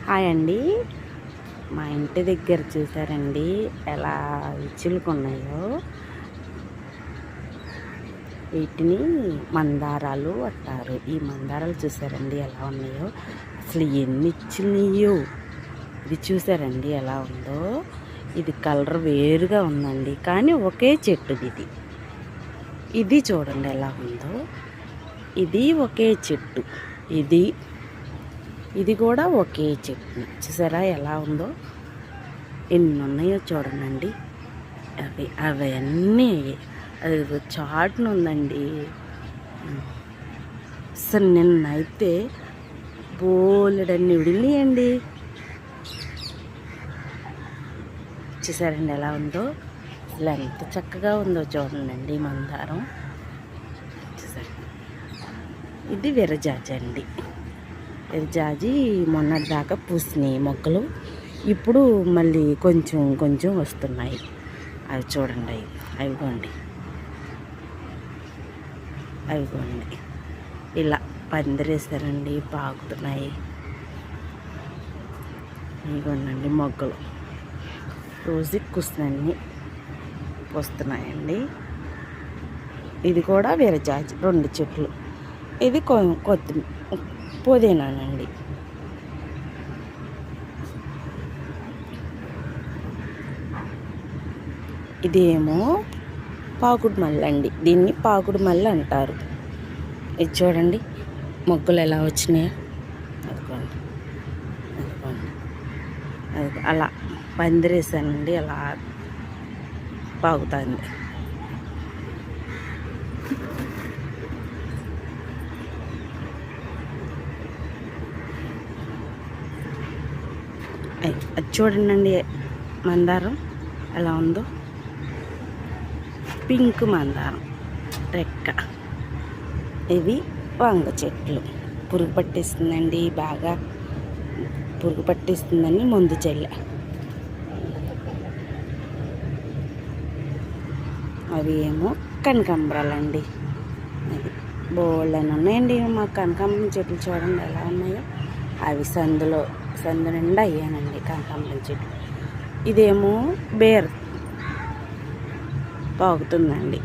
Hi అండి. మా ఇంటి దగ్గర చూసారండి ఎలా చిలుకున్నాయో. వీటిని మందారాలు అంటారు. ఈ మందారాలు చూసారండి ఎలా ఉన్నాయో, అసలు ఎన్ని ఇచ్చినాయో. ఇది చూసారండి ఎలా ఉందో. ఇది కలర్ వేరుగా ఉందండి, కానీ ఒకే చెట్టుది. ఇది చూడండి ఎలా ఉందో. ఇది ఒకే చెట్టు. ఇది కూడా ఒకే చెట్టు. చూసారా ఎలా ఉందో. ఎన్ని ఉన్నాయో చూడండి. అవన్నీ అది చాటును ఉందండి. అసలు నిన్నైతే బోలెడన్ని విడినాయండి. చూసారండి ఎలా ఉందో. అసలు ఎంత చక్కగా ఉందో చూడండి మందారం. చూసారు, ఇది విరజాజి అండి. విరజాజి మొన్నటి దాకా పూసినాయి మొక్కలు. ఇప్పుడు మళ్ళీ కొంచెం కొంచెం వస్తున్నాయి. అవి చూడండి, అవిగోండి ఇలా పందిరేస్తారండి, పాకుతున్నాయి. ఇదిగోండి మొగ్గలు రోజుకి కూస్తున్నాయి, వస్తున్నాయండి. ఇది కూడా విరజాజి 2 చెట్లు. ఇది కొత్తిమీర పుదీనానండి. ఇదేమో పాకుడు మల్లె అండి. దీన్ని పాకుడు మల్లె అంటారు. ఇది చూడండి మొగ్గలు ఎలా వచ్చినాయో. అదిగోండి అది అలా పందిరేసానండి, అలా పాకుతుంది. అది చూడండి మందారం ఎలా ఉందో. పింక్ మందారం రెక్క. ఇవి వంగ చెట్లు. పురుగు పట్టేస్తుందండి, బాగా పురుగు పట్టేస్తుందని ముందు చెల్లె. అవి ఏమో కనకాంబరాలండి. అది బోళ్ళని ఉన్నాయండి మా కనకాంబరం చెట్లు. చూడండి ఎలా ఉన్నాయో. అవి సందు నిండా అయ్యానండి కనకాంబరం చెట్లు. ఇదేమో బేర్ పాకుతుందండి.